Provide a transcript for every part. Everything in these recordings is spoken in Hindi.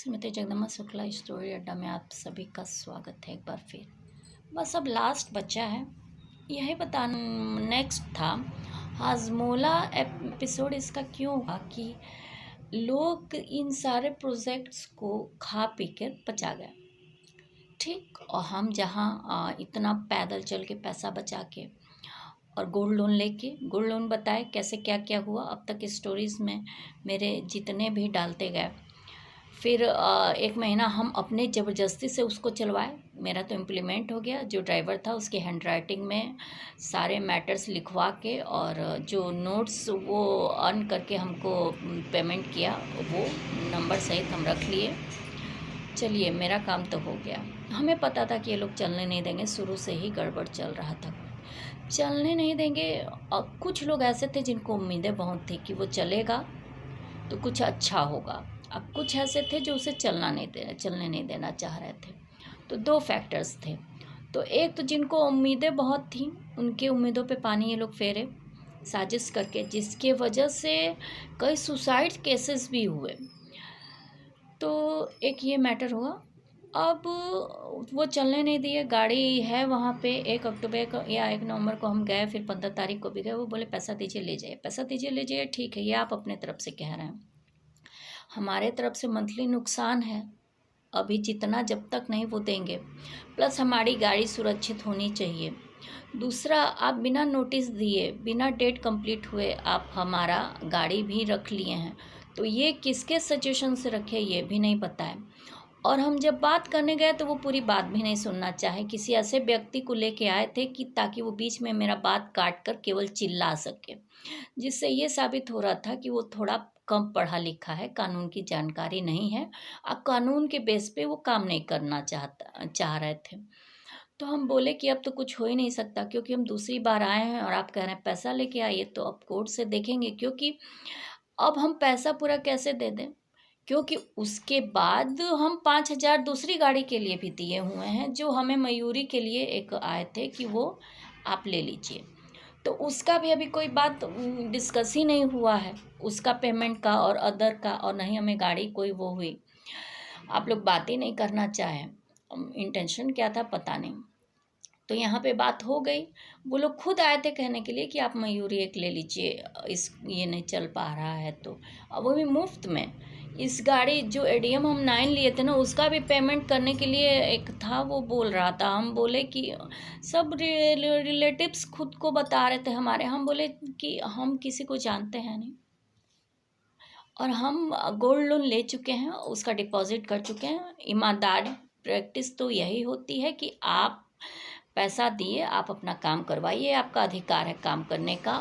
श्रीमती जगदम्बा शुक्ला स्टोरी अड्डा में आप सभी का स्वागत है एक बार फिर। बस अब लास्ट बचा है, यही बताना नेक्स्ट था। हाजमोला एपिसोड इसका क्यों हुआ कि लोग इन सारे प्रोजेक्ट्स को खा पी कर पचा गए, ठीक। और हम जहाँ इतना पैदल चल के पैसा बचा के और गोल्ड लोन बताए कैसे क्या क्या हुआ अब तक स्टोरीज़ में मेरे जितने भी डालते गए। फिर 1 महीना हम अपने ज़बरदस्ती से उसको चलवाए। मेरा तो इम्प्लीमेंट हो गया। जो ड्राइवर था उसके हैंड राइटिंग में सारे मैटर्स लिखवा के और जो नोट्स वो अर्न करके हमको पेमेंट किया वो नंबर सहित हम रख लिए। चलिए मेरा काम तो हो गया। हमें पता था कि ये लोग चलने नहीं देंगे, शुरू से ही गड़बड़ चल रहा था, चलने नहीं देंगे। और कुछ लोग ऐसे थे जिनको उम्मीदें बहुत थी कि वो चलेगा तो कुछ अच्छा होगा। अब कुछ ऐसे थे जो उसे चलने नहीं देना चाह रहे थे। तो 2 फैक्टर्स थे। तो एक तो जिनको उम्मीदें बहुत थी, उनकी उम्मीदों पे पानी ये लोग फेरे साजिश करके, जिसके वजह से कई सुसाइड केसेस भी हुए। तो एक ये मैटर हुआ। अब वो चलने नहीं दिए। गाड़ी है वहाँ पे। 1 अक्टूबर या 1 नवंबर को हम गए, फिर 15 तारीख को भी गए। वो बोले पैसा दीजिए ले जाइए, पैसा दीजिए ले जाइए। ठीक है, ये आप अपने तरफ से कह रहे हैं। हमारे तरफ से मंथली नुकसान है अभी जितना, जब तक नहीं वो देंगे। प्लस हमारी गाड़ी सुरक्षित होनी चाहिए। दूसरा, आप बिना नोटिस दिए, बिना डेट कंप्लीट हुए आप हमारा गाड़ी भी रख लिए हैं, तो ये किसके सजेशन से रखे ये भी नहीं पता है। और हम जब बात करने गए तो वो पूरी बात भी नहीं सुनना चाहे। किसी ऐसे व्यक्ति को लेके आए थे कि ताकि वो बीच में मेरा बात काट कर केवल चिल्ला सके, जिससे ये साबित हो रहा था कि वो थोड़ा कम पढ़ा लिखा है, कानून की जानकारी नहीं है और कानून के बेस पे वो काम नहीं करना चाह रहे थे। तो हम बोले कि अब तो कुछ हो ही नहीं सकता, क्योंकि हम दूसरी बार आए हैं और आप कह रहे हैं पैसा लेके आइए, तो अब कोर्ट से देखेंगे। क्योंकि अब हम पैसा पूरा कैसे दे दें, क्योंकि उसके बाद हम 5,000 दूसरी गाड़ी के लिए भी दिए हुए हैं, जो हमें मयूरी के लिए एक आए थे कि वो आप ले लीजिए। तो उसका भी अभी कोई बात डिस्कस ही नहीं हुआ है, उसका पेमेंट का और अदर का, और नहीं हमें गाड़ी कोई वो हुई। आप लोग बात ही नहीं करना चाहे, इंटेंशन क्या था पता नहीं। तो यहाँ पे बात हो गई। वो लोग खुद आए थे कहने के लिए कि आप मयूरी एक ले लीजिए, ये नहीं चल पा रहा है तो, अब वो भी मुफ्त में। इस गाड़ी जो एडीएम हम 9 लिए थे ना, उसका भी पेमेंट करने के लिए एक था, वो बोल रहा था। हम बोले कि सब रिलेटिव्स खुद को बता रहे थे हमारे। हम बोले कि हम किसी को जानते हैं नहीं, और हम गोल्ड लोन ले चुके हैं, उसका डिपॉजिट कर चुके हैं। ईमानदार प्रैक्टिस तो यही होती है कि आप पैसा दिए, आप अपना काम करवाइए, आपका अधिकार है काम करने का।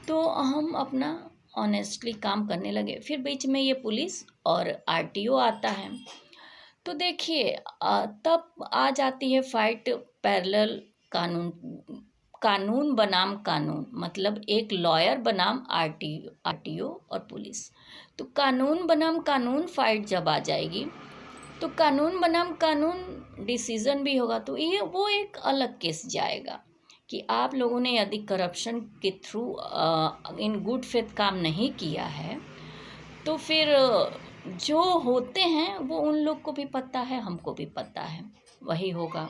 तो हम अपना ऑनेस्टली काम करने लगे। फिर बीच में ये पुलिस और आरटीओ आता है। तो देखिए तब आ जाती है फाइट पैरेलल कानून, कानून बनाम कानून, मतलब एक लॉयर बनाम आरटीओ और पुलिस। तो कानून बनाम कानून फाइट जब आ जाएगी तो कानून बनाम कानून डिसीजन भी होगा। तो ये वो एक अलग केस जाएगा कि आप लोगों ने यदि करप्शन के थ्रू इन गुड फेथ काम नहीं किया है, तो फिर जो होते हैं वो उन लोग को भी पता है, हमको भी पता है, वही होगा।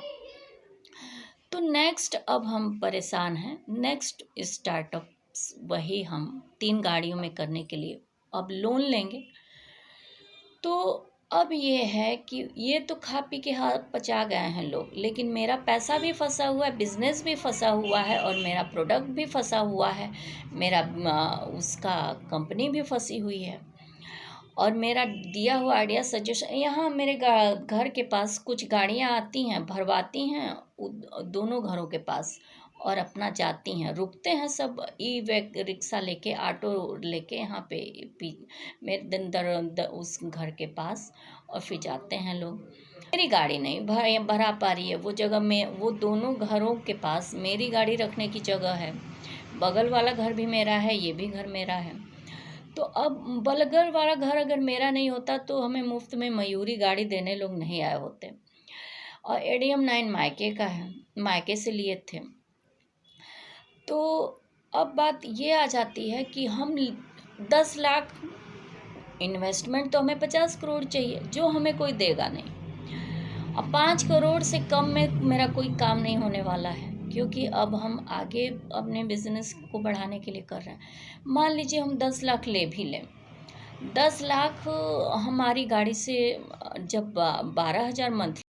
तो नेक्स्ट अब हम परेशान हैं। नेक्स्ट स्टार्टअप वही हम 3 गाड़ियों में करने के लिए अब लोन लेंगे। तो अब ये है कि ये तो खा पी के हाथ पचा गए हैं लोग, लेकिन मेरा पैसा भी फंसा हुआ है, बिजनेस भी फंसा हुआ है, और मेरा प्रोडक्ट भी फंसा हुआ है, मेरा उसका कंपनी भी फंसी हुई है, और मेरा दिया हुआ आइडिया सजेशन। यहाँ मेरे घर के पास कुछ गाड़ियाँ आती हैं, भरवाती हैं दोनों घरों के पास, और अपना जाती हैं, रुकते हैं सब रिक्शा लेके, ऑटो लेके यहाँ पे मेरे उस घर के पास, और फिर जाते हैं लोग। मेरी गाड़ी नहीं भरा पा रही है वो जगह में, वो दोनों घरों के पास मेरी गाड़ी रखने की जगह है। बगल वाला घर भी मेरा है, ये भी घर मेरा है। तो अब बलगर वाला घर अगर मेरा नहीं होता तो हमें मुफ्त में मयूरी गाड़ी देने लोग नहीं आए होते। और एडीएम 9 मायके का है, मायके से लिए थे। तो अब बात ये आ जाती है कि हम 10 लाख इन्वेस्टमेंट तो हमें 50 करोड़ चाहिए, जो हमें कोई देगा नहीं। अब 5 करोड़ से कम में मेरा कोई काम नहीं होने वाला है, क्योंकि अब हम आगे अपने बिजनेस को बढ़ाने के लिए कर रहे हैं। मान लीजिए हम 10 लाख ले भी लें, 10 लाख हमारी गाड़ी से जब 12,000 मंथली